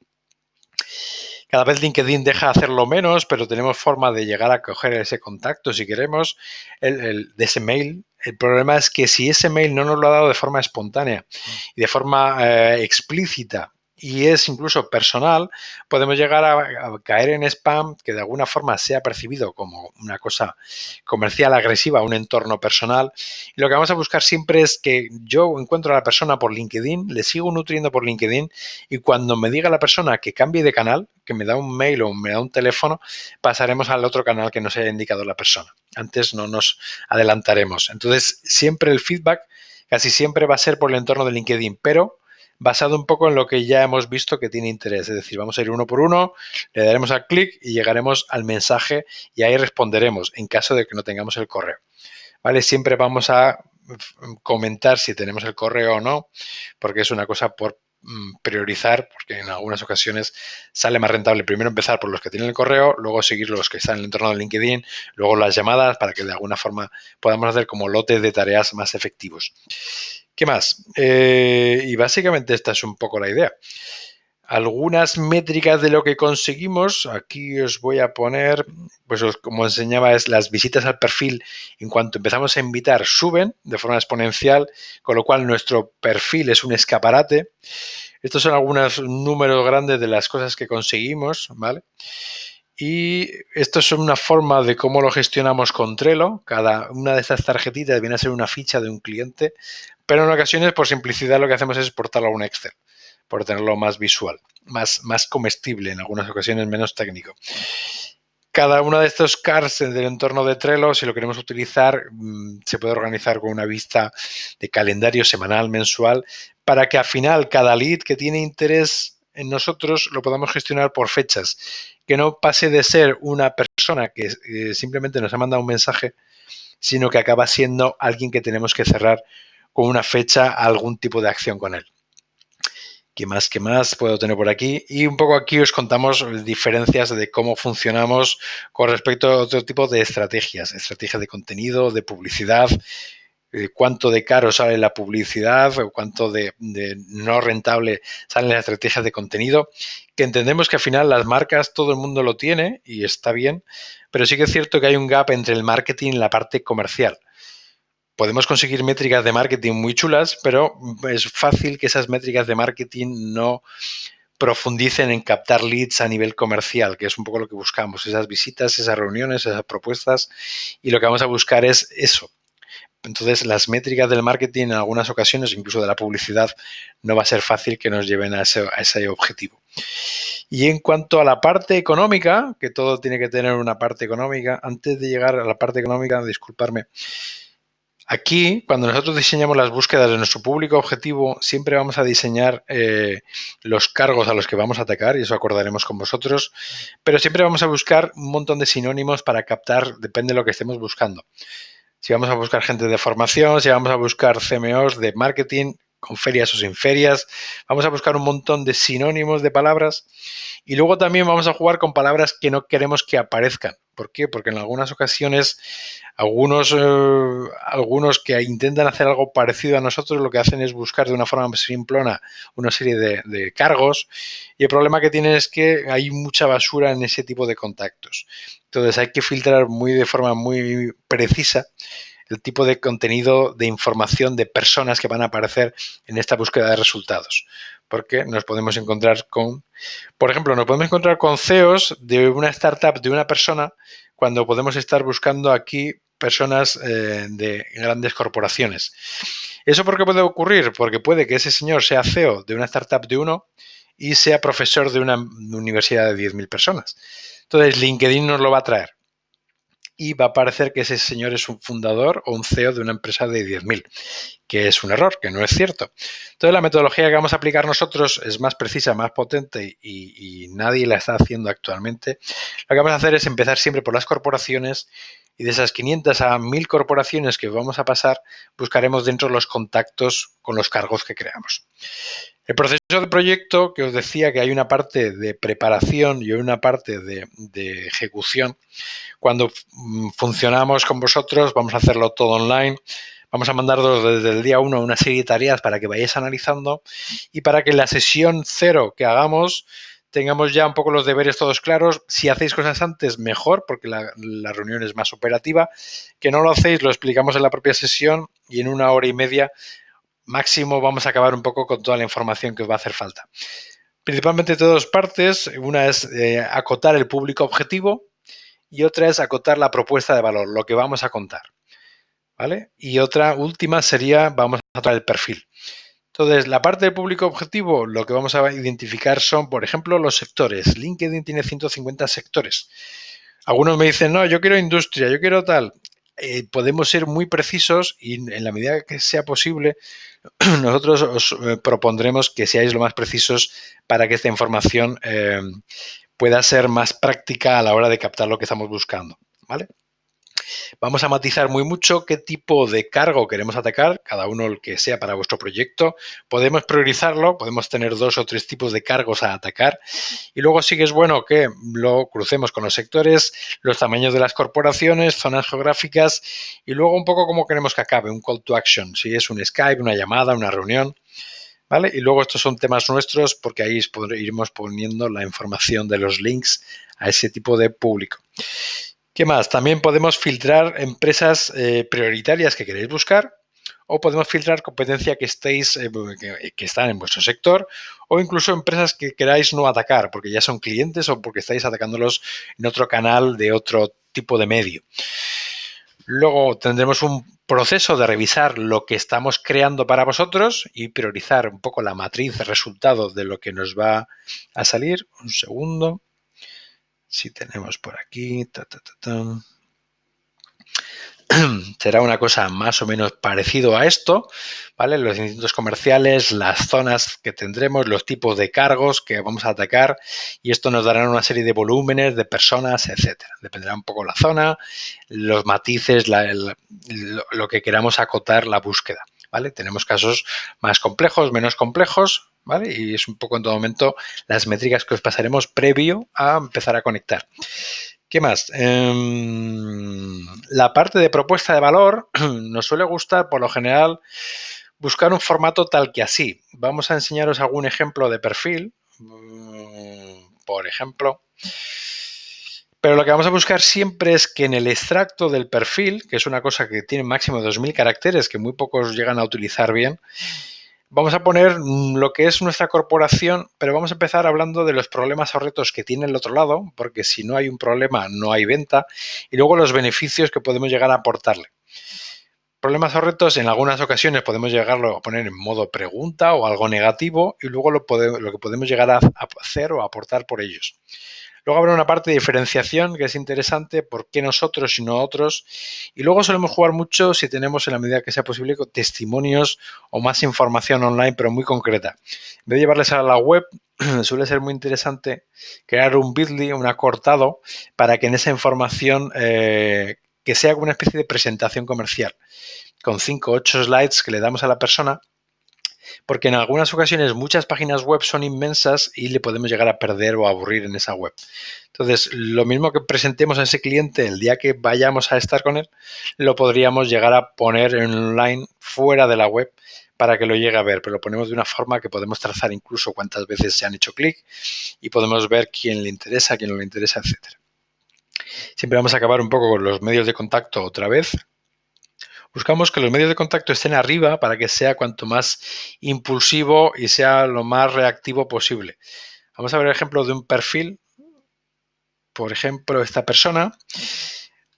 cada vez LinkedIn deja de hacerlo menos, pero tenemos forma de llegar a coger ese contacto si queremos, de ese mail. El problema es que si ese mail no nos lo ha dado de forma espontánea y de forma explícita y es incluso personal, podemos llegar a caer en spam que de alguna forma sea percibido como una cosa comercial agresiva a un entorno personal. Y lo que vamos a buscar siempre es que yo encuentro a la persona por LinkedIn, le sigo nutriendo por LinkedIn y cuando me diga la persona que cambie de canal, que me da un mail o me da un teléfono, pasaremos al otro canal que nos haya indicado la persona. Antes no nos adelantaremos. Entonces, siempre el feedback casi siempre va a ser por el entorno de LinkedIn, pero basado un poco en lo que ya hemos visto que tiene interés. Es decir, vamos a ir uno por uno, le daremos al clic y llegaremos al mensaje y ahí responderemos en caso de que no tengamos el correo. ¿Vale? Siempre vamos a comentar si tenemos el correo o no, porque es una cosa por priorizar, porque en algunas ocasiones sale más rentable primero empezar por los que tienen el correo, luego seguir los que están en el entorno de LinkedIn, luego las llamadas para que de alguna forma podamos hacer como lotes de tareas más efectivos. ¿Qué más? Y básicamente esta es un poco la idea. Algunas métricas de lo que conseguimos, aquí os voy a poner, pues como enseñaba, es las visitas al perfil en cuanto empezamos a invitar suben de forma exponencial, con lo cual nuestro perfil es un escaparate. Estos son algunos números grandes de las cosas que conseguimos, ¿vale? Y esto es una forma de cómo lo gestionamos con Trello. Cada una de estas tarjetitas viene a ser una ficha de un cliente, pero en ocasiones, por simplicidad, lo que hacemos es exportarlo a un Excel, por tenerlo más visual, más comestible, en algunas ocasiones menos técnico. Cada uno de estos cards del entorno de Trello, si lo queremos utilizar, se puede organizar con una vista de calendario semanal, mensual, para que al final cada lead que tiene interés en nosotros lo podamos gestionar por fechas, que no pase de ser una persona que simplemente nos ha mandado un mensaje, sino que acaba siendo alguien que tenemos que cerrar con una fecha algún tipo de acción con él. ¿Qué más puedo tener por aquí? Y un poco aquí os contamos diferencias de cómo funcionamos con respecto a otro tipo de estrategias de contenido, de publicidad, cuánto de caro sale la publicidad o cuánto de no rentable salen las estrategias de contenido, que entendemos que al final las marcas todo el mundo lo tiene y está bien, pero sí que es cierto que hay un gap entre el marketing y la parte comercial. Podemos conseguir métricas de marketing muy chulas, pero es fácil que esas métricas de marketing no profundicen en captar leads a nivel comercial, que es un poco lo que buscamos, esas visitas, esas reuniones, esas propuestas, y lo que vamos a buscar es eso. Entonces, las métricas del marketing en algunas ocasiones, incluso de la publicidad, no va a ser fácil que nos lleven a ese objetivo. Y en cuanto a la parte económica, que todo tiene que tener una parte económica, antes de llegar a la parte económica, disculparme, aquí, cuando nosotros diseñamos las búsquedas de nuestro público objetivo, siempre vamos a diseñar los cargos a los que vamos a atacar, y eso acordaremos con vosotros, pero siempre vamos a buscar un montón de sinónimos para captar, depende de lo que estemos buscando. Si vamos a buscar gente de formación, si vamos a buscar CMOs de marketing, con ferias o sin ferias, vamos a buscar un montón de sinónimos de palabras y luego también vamos a jugar con palabras que no queremos que aparezcan. ¿Por qué? Porque en algunas ocasiones algunos que intentan hacer algo parecido a nosotros lo que hacen es buscar de una forma simplona una serie de cargos y el problema que tienen es que hay mucha basura en ese tipo de contactos. Entonces hay que filtrar de forma muy precisa el tipo de contenido, de información de personas que van a aparecer en esta búsqueda de resultados. Porque nos podemos encontrar con, por ejemplo, nos podemos encontrar con CEOs de una startup, de una persona, cuando podemos estar buscando aquí personas de grandes corporaciones. ¿Eso por qué puede ocurrir? Porque puede que ese señor sea CEO de una startup de uno y sea profesor de una universidad de 10.000 personas. Entonces, LinkedIn nos lo va a traer y va a parecer que ese señor es un fundador o un CEO de una empresa de 10.000, que es un error, que no es cierto. Entonces, la metodología que vamos a aplicar nosotros es más precisa, más potente y nadie la está haciendo actualmente. Lo que vamos a hacer es empezar siempre por las corporaciones y de esas 500 a 1.000 corporaciones que vamos a pasar, buscaremos dentro los contactos con los cargos que creamos. El proceso de proyecto, que os decía que hay una parte de preparación y una parte de ejecución. Cuando funcionamos con vosotros, vamos a hacerlo todo online. Vamos a mandaros desde el día 1 una serie de tareas para que vayáis analizando y para que en la sesión 0 que hagamos tengamos ya un poco los deberes todos claros. Si hacéis cosas antes, mejor, porque la reunión es más operativa. Que no lo hacéis, lo explicamos en la propia sesión y en 1 hora y media máximo vamos a acabar un poco con toda la información que os va a hacer falta. Principalmente de dos partes. Una es acotar el público objetivo y otra es acotar la propuesta de valor, lo que vamos a contar. ¿Vale? Y otra última sería, vamos a acotar el perfil. Entonces, la parte del público objetivo, lo que vamos a identificar son, por ejemplo, los sectores. LinkedIn tiene 150 sectores. Algunos me dicen, no, yo quiero industria, yo quiero tal. Podemos ser muy precisos y en la medida que sea posible, nosotros os propondremos que seáis lo más precisos para que esta información pueda ser más práctica a la hora de captar lo que estamos buscando, ¿vale? Vamos a matizar muy mucho qué tipo de cargo queremos atacar, cada uno el que sea para vuestro proyecto. Podemos priorizarlo, podemos tener 2 o 3 tipos de cargos a atacar y luego sí que es bueno que lo crucemos con los sectores, los tamaños de las corporaciones, zonas geográficas y luego un poco cómo queremos que acabe, un call to action, si es un Skype, una llamada, una reunión. ¿Vale? Y luego estos son temas nuestros porque ahí iremos poniendo la información de los links a ese tipo de público. ¿Qué más? También podemos filtrar empresas prioritarias que queréis buscar o podemos filtrar competencia que estéis que están en vuestro sector o incluso empresas que queráis no atacar porque ya son clientes o porque estáis atacándolos en otro canal de otro tipo de medio. Luego tendremos un proceso de revisar lo que estamos creando para vosotros y priorizar un poco la matriz de resultados de lo que nos va a salir. Un segundo. Si tenemos por aquí. Será una cosa más o menos parecido a esto, ¿vale? Los institutos comerciales, las zonas que tendremos, los tipos de cargos que vamos a atacar y esto nos dará una serie de volúmenes, de personas, etcétera. Dependerá un poco la zona, los matices, lo que queramos acotar la búsqueda, ¿vale? Tenemos casos más complejos, menos complejos, ¿vale? Y es un poco en todo momento las métricas que os pasaremos previo a empezar a conectar. ¿Qué más? La parte de propuesta de valor nos suele gustar, por lo general, buscar un formato tal que así. Vamos a enseñaros algún ejemplo de perfil, por ejemplo. Pero lo que vamos a buscar siempre es que en el extracto del perfil, que es una cosa que tiene máximo 2.000 caracteres, que muy pocos llegan a utilizar bien, vamos a poner lo que es nuestra corporación, pero vamos a empezar hablando de los problemas o retos que tiene el otro lado, porque si no hay un problema, no hay venta, y luego los beneficios que podemos llegar a aportarle. Problemas o retos, en algunas ocasiones podemos llegarlo a poner en modo pregunta o algo negativo, y luego lo que podemos llegar a hacer o aportar por ellos. Luego habrá una parte de diferenciación que es interesante, por qué nosotros y no otros. Y luego solemos jugar mucho, si tenemos en la medida que sea posible, con testimonios o más información online, pero muy concreta. En vez de llevarles a la web, suele ser muy interesante crear un Bitly, un acortado, para que en esa información, que sea como una especie de presentación comercial, con 5 o 8 slides que le damos a la persona, porque en algunas ocasiones muchas páginas web son inmensas y le podemos llegar a perder o a aburrir en esa web. Entonces, lo mismo que presentemos a ese cliente el día que vayamos a estar con él, lo podríamos llegar a poner en online fuera de la web para que lo llegue a ver, pero lo ponemos de una forma que podemos trazar incluso cuántas veces se han hecho clic y podemos ver quién le interesa, quién no le interesa, etcétera. Siempre vamos a acabar un poco con los medios de contacto otra vez. Buscamos que los medios de contacto estén arriba para que sea cuanto más impulsivo y sea lo más reactivo posible. Vamos a ver el ejemplo de un perfil. por ejemplo, esta persona,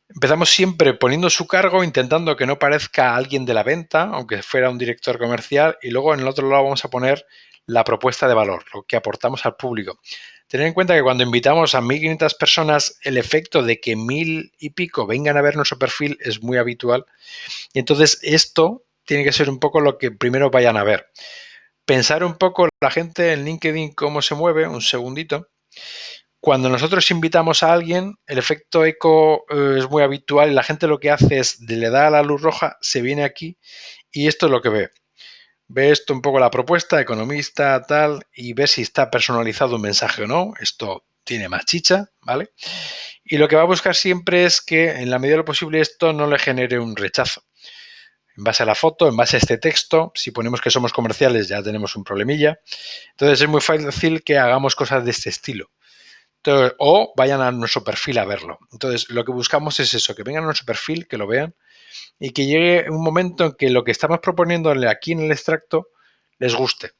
empezamos siempre poniendo su cargo, intentando que no parezca alguien de la venta, aunque fuera un director comercial, y luego en el otro lado vamos a poner la propuesta de valor, lo que aportamos al público. Tener en cuenta que cuando invitamos a 1.500 personas, el efecto de que 1.000 y pico vengan a ver nuestro perfil es muy habitual. Y entonces esto tiene que ser un poco lo que primero vayan a ver. Pensar un poco la gente en LinkedIn cómo se mueve, un segundito. Cuando nosotros invitamos a alguien, el efecto eco es muy habitual y la gente lo que hace es, le da a la luz roja, se viene aquí y esto es lo que ve. Ve esto un poco la propuesta, economista, tal, y ve si está personalizado un mensaje o no. Esto tiene más chicha, ¿vale? Y lo que va a buscar siempre es que, en la medida de lo posible, esto no le genere un rechazo. En base a la foto, en base a este texto, si ponemos que somos comerciales ya tenemos un problemilla. Entonces es muy fácil que hagamos cosas de este estilo. Entonces, o vayan a nuestro perfil a verlo. Entonces, lo que buscamos es eso, que vengan a nuestro perfil, que lo vean y que llegue un momento en que lo que estamos proponiéndole aquí en el extracto les guste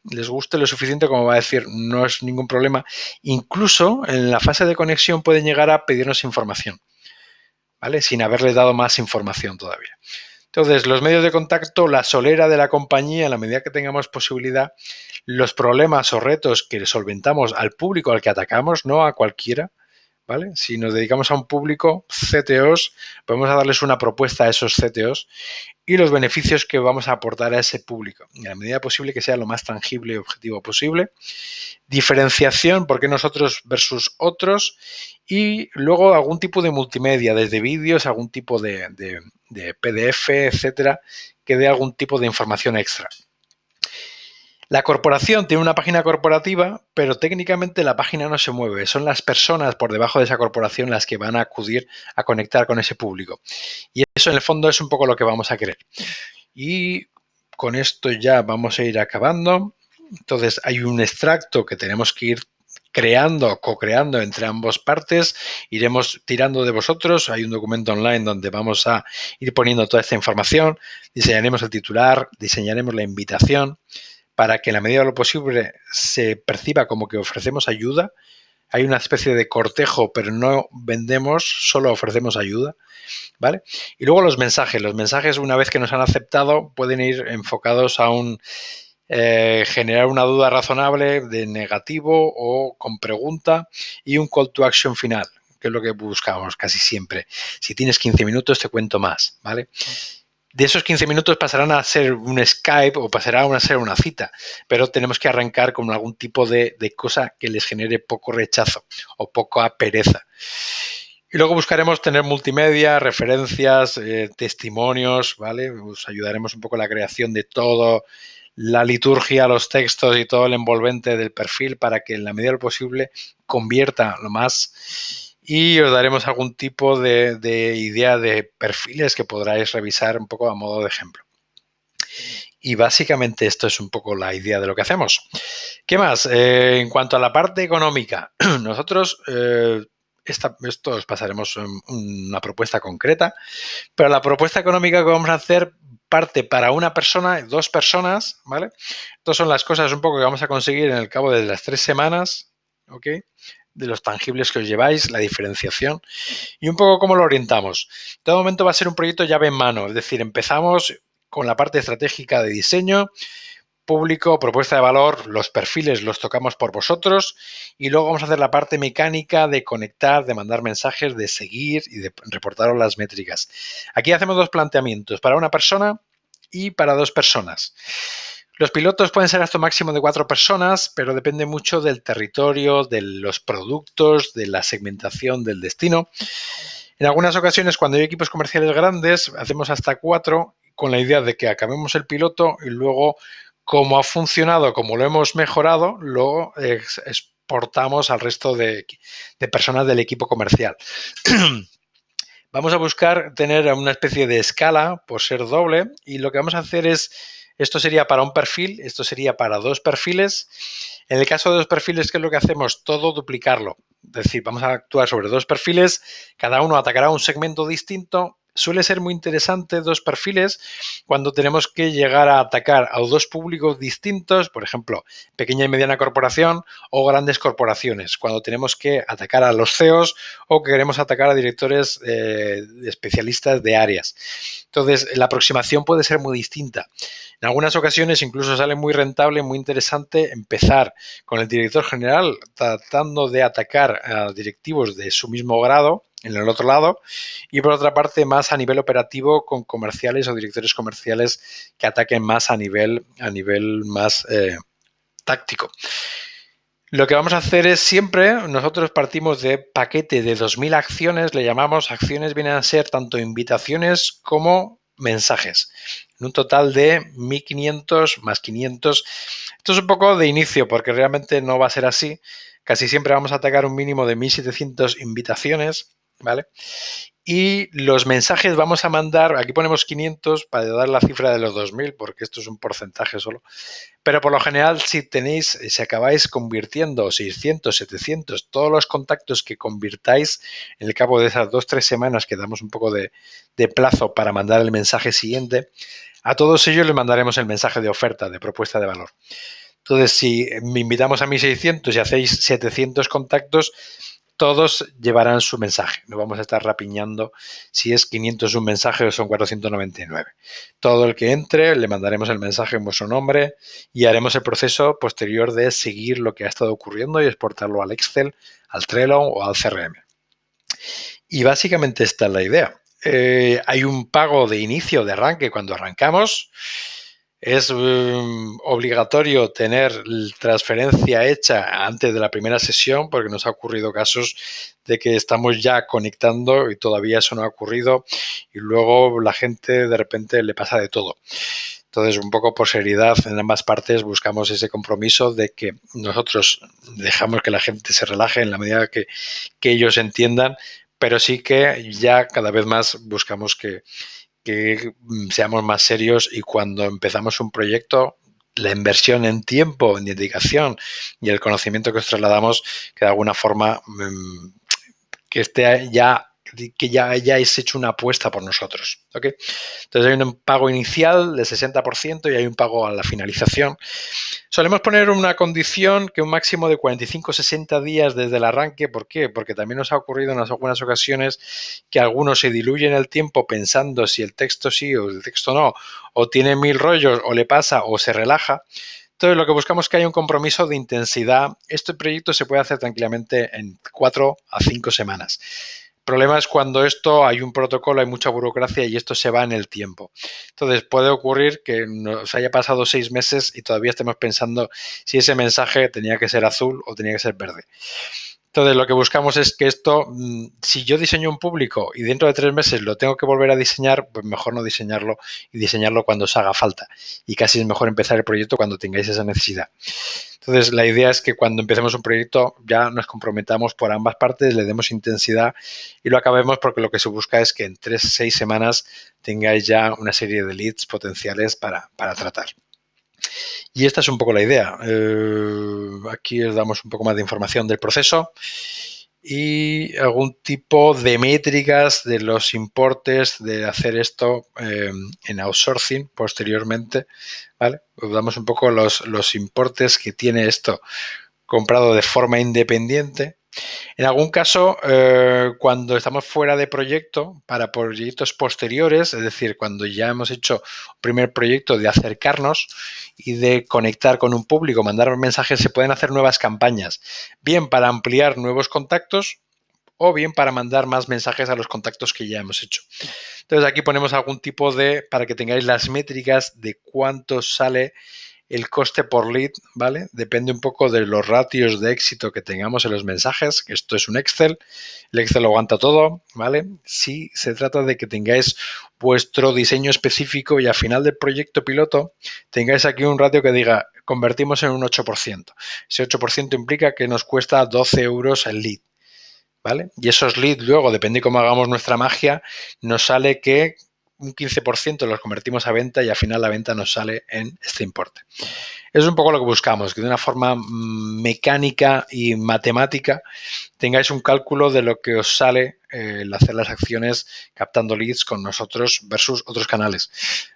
lo suficiente como va a decir, no es ningún problema. Incluso en la fase de conexión pueden llegar a pedirnos información, ¿vale? Sin haberles dado más información todavía. Entonces, los medios de contacto, la solera de la compañía, en la medida que tengamos posibilidad, los problemas o retos que solventamos al público al que atacamos, no a cualquiera, ¿vale? Si nos dedicamos a un público, CTOs, podemos darles una propuesta a esos CTOs y los beneficios que vamos a aportar a ese público, en la medida posible que sea lo más tangible y objetivo posible. Diferenciación, ¿por qué nosotros versus otros? Y luego algún tipo de multimedia, desde vídeos, algún tipo de PDF, etcétera, que dé algún tipo de información extra. La corporación tiene una página corporativa, pero técnicamente la página no se mueve. Son las personas por debajo de esa corporación las que van a acudir a conectar con ese público. Y eso en el fondo es un poco lo que vamos a querer. Y con esto ya vamos a ir acabando. Entonces hay un extracto que tenemos que ir creando, co-creando entre ambas partes. Iremos tirando de vosotros. Hay un documento online donde vamos a ir poniendo toda esta información. Diseñaremos el titular, diseñaremos la invitación para que en la medida de lo posible se perciba como que ofrecemos ayuda. Hay una especie de cortejo, pero no vendemos, solo ofrecemos ayuda, ¿vale? Y luego los mensajes una vez que nos han aceptado pueden ir enfocados a un generar una duda razonable de negativo o con pregunta y un call to action final, que es lo que buscamos casi siempre. Si tienes 15 minutos te cuento más, ¿vale? De esos 15 minutos pasarán a ser un Skype o pasarán a ser una cita, pero tenemos que arrancar con algún tipo de cosa que les genere poco rechazo o poca pereza. Y luego buscaremos tener multimedia, referencias, testimonios, ¿vale? Os ayudaremos un poco en la creación de todo, la liturgia, los textos y todo el envolvente del perfil para que en la medida de lo posible convierta lo más. Y os daremos algún tipo de idea de perfiles que podráis revisar un poco a modo de ejemplo. Y básicamente esto es un poco la idea de lo que hacemos. ¿Qué más? En cuanto a la parte económica, nosotros esto os pasaremos una propuesta concreta, pero la propuesta económica que vamos a hacer parte para una persona, 2 personas, ¿vale? Estas son las cosas un poco que vamos a conseguir en el cabo de las 3 semanas, ¿ok? De los tangibles que os lleváis, la diferenciación y un poco cómo lo orientamos. En todo momento va a ser un proyecto llave en mano, es decir, empezamos con la parte estratégica de diseño, público, propuesta de valor, los perfiles los tocamos por vosotros y luego vamos a hacer la parte mecánica de conectar, de mandar mensajes, de seguir y de reportaros las métricas. Aquí hacemos 2 planteamientos, para una persona y para 2 personas. Los pilotos pueden ser hasta un máximo de 4 personas, pero depende mucho del territorio, de los productos, de la segmentación, del destino. En algunas ocasiones, cuando hay equipos comerciales grandes, hacemos hasta 4 con la idea de que acabemos el piloto y luego, como ha funcionado, como lo hemos mejorado, lo exportamos al resto de personas del equipo comercial. Vamos a buscar tener una especie de escala por ser doble y lo que vamos a hacer es, esto sería para un perfil, esto sería para 2 perfiles. En el caso de 2 perfiles, ¿qué es lo que hacemos? Todo duplicarlo. Es decir, vamos a actuar sobre 2 perfiles, cada uno atacará un segmento distinto Suele ser muy interesante dos perfiles cuando tenemos que llegar a atacar a dos públicos distintos, por ejemplo, pequeña y mediana corporación o grandes corporaciones, cuando tenemos que atacar a los CEOs o que queremos atacar a directores especialistas de áreas. Entonces, la aproximación puede ser muy distinta. En algunas ocasiones incluso sale muy rentable, muy interesante empezar con el director general tratando de atacar a directivos de su mismo grado en el otro lado, y por otra parte más a nivel operativo con comerciales o directores comerciales que ataquen más a nivel más táctico. Lo que vamos a hacer es siempre, nosotros partimos de paquete de 2.000 acciones, le llamamos acciones, vienen a ser tanto invitaciones como mensajes. En un total de 1.500 más 500. Esto es un poco de inicio porque realmente no va a ser así. Casi siempre vamos a atacar un mínimo de 1.700 invitaciones, ¿vale? Y los mensajes vamos a mandar, aquí ponemos 500 para dar la cifra de los 2.000 porque esto es un porcentaje solo. Pero por lo general, si acabáis convirtiendo 600, 700, todos los contactos que convirtáis en el cabo de esas 2-3 semanas que damos un poco de plazo para mandar el mensaje siguiente, a todos ellos les mandaremos el mensaje de oferta, de propuesta de valor. Entonces, si me invitamos a 1.600 y hacéis 700 contactos, todos llevarán su mensaje. No vamos a estar rapiñando si es 500 un mensaje o son 499. Todo el que entre le mandaremos el mensaje en vuestro nombre y haremos el proceso posterior de seguir lo que ha estado ocurriendo y exportarlo al Excel, al Trello o al CRM. Y básicamente esta es la idea. Hay un pago de inicio, de arranque, cuando arrancamos. Es obligatorio tener transferencia hecha antes de la primera sesión porque nos ha ocurrido casos de que estamos ya conectando y todavía eso no ha ocurrido y luego la gente de repente le pasa de todo. Entonces, un poco por seriedad en ambas partes buscamos ese compromiso de que nosotros dejamos que la gente se relaje en la medida que ellos entiendan, pero sí que ya cada vez más buscamos que seamos más serios y cuando empezamos un proyecto, la inversión en tiempo, en dedicación y el conocimiento que os trasladamos, que de alguna forma que esté ya que ya hayáis hecho una apuesta por nosotros. ¿Okay? Entonces hay un pago inicial del 60% y hay un pago a la finalización. Solemos poner una condición que un máximo de 45-60 días desde el arranque. ¿Por qué? Porque también nos ha ocurrido en algunas ocasiones que algunos se diluyen el tiempo pensando si el texto sí o el texto no, o tiene 1000 rollos, o le pasa, o se relaja. Entonces, lo que buscamos es que haya un compromiso de intensidad. Este proyecto se puede hacer tranquilamente en 4 a 5 semanas. El problema es cuando esto hay un protocolo, hay mucha burocracia y esto se va en el tiempo. Entonces puede ocurrir que nos haya pasado 6 meses y todavía estemos pensando si ese mensaje tenía que ser azul o tenía que ser verde. Entonces lo que buscamos es que esto, si yo diseño un público y dentro de 3 meses lo tengo que volver a diseñar, pues mejor no diseñarlo y diseñarlo cuando os haga falta. Y casi es mejor empezar el proyecto cuando tengáis esa necesidad. Entonces, la idea es que cuando empecemos un proyecto ya nos comprometamos por ambas partes, le demos intensidad y lo acabemos porque lo que se busca es que en 3-6 semanas tengáis ya una serie de leads potenciales para tratar. Y esta es un poco la idea. Aquí os damos un poco más de información del proceso y algún tipo de métricas de los importes de hacer esto en outsourcing posteriormente, ¿vale? Os damos un poco los importes que tiene esto comprado de forma independiente. En algún caso, cuando estamos fuera de proyecto, para proyectos posteriores, es decir, cuando ya hemos hecho un primer proyecto de acercarnos y de conectar con un público, mandar mensajes, se pueden hacer nuevas campañas, bien para ampliar nuevos contactos o bien para mandar más mensajes a los contactos que ya hemos hecho. Entonces aquí ponemos algún tipo para que tengáis las métricas de cuánto sale el coste por lead, ¿vale? Depende un poco de los ratios de éxito que tengamos en los mensajes, que esto es un Excel, el Excel lo aguanta todo, ¿vale? Si se trata de que tengáis vuestro diseño específico y al final del proyecto piloto tengáis aquí un ratio que diga convertimos en un 8%. Ese 8% implica que nos cuesta 12 euros el lead, ¿vale? Y esos leads luego, depende de cómo hagamos nuestra magia, nos sale que un 15% los convertimos a venta y al final la venta nos sale en este importe. Es un poco lo que buscamos, que de una forma mecánica y matemática tengáis un cálculo de lo que os sale el hacer las acciones captando leads con nosotros versus otros canales.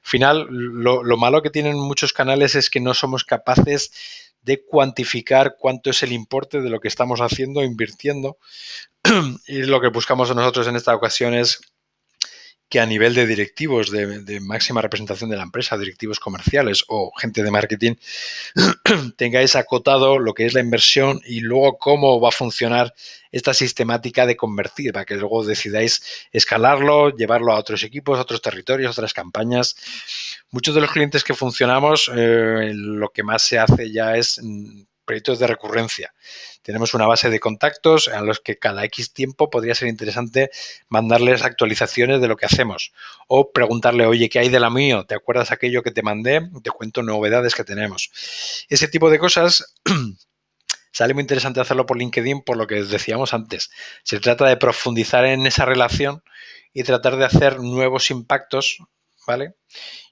Al final, lo malo que tienen muchos canales es que no somos capaces de cuantificar cuánto es el importe de lo que estamos haciendo, invirtiendo. Y lo que buscamos nosotros en esta ocasión es que a nivel de directivos de máxima representación de la empresa, directivos comerciales o gente de marketing, tengáis acotado lo que es la inversión y luego cómo va a funcionar esta sistemática de convertir, para que luego decidáis escalarlo, llevarlo a otros equipos, a otros territorios, otras campañas. Muchos de los clientes que funcionamos, lo que más se hace ya es proyectos de recurrencia. Tenemos una base de contactos a los que cada X tiempo podría ser interesante mandarles actualizaciones de lo que hacemos o preguntarle, oye, ¿qué hay de la mío? ¿Te acuerdas aquello que te mandé? Te cuento novedades que tenemos. Ese tipo de cosas sale muy interesante hacerlo por LinkedIn, por lo que decíamos antes. Se trata de profundizar en esa relación y tratar de hacer nuevos impactos, ¿vale?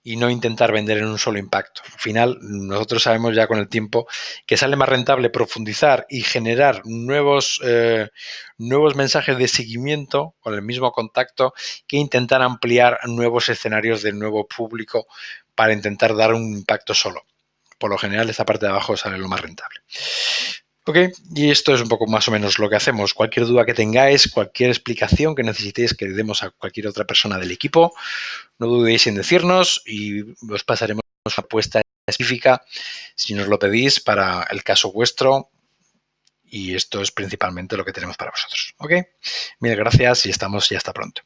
Y no intentar vender en un solo impacto. Al final, nosotros sabemos ya con el tiempo que sale más rentable profundizar y generar nuevos mensajes de seguimiento con el mismo contacto que intentar ampliar nuevos escenarios del nuevo público para intentar dar un impacto solo. Por lo general, esta parte de abajo sale lo más rentable. Ok, y esto es un poco más o menos lo que hacemos. Cualquier duda que tengáis, cualquier explicación que necesitéis que demos a cualquier otra persona del equipo, no dudéis en decirnos y os pasaremos una apuesta específica si nos lo pedís para el caso vuestro. Y esto es principalmente lo que tenemos para vosotros. Ok, mil gracias y estamos y hasta pronto.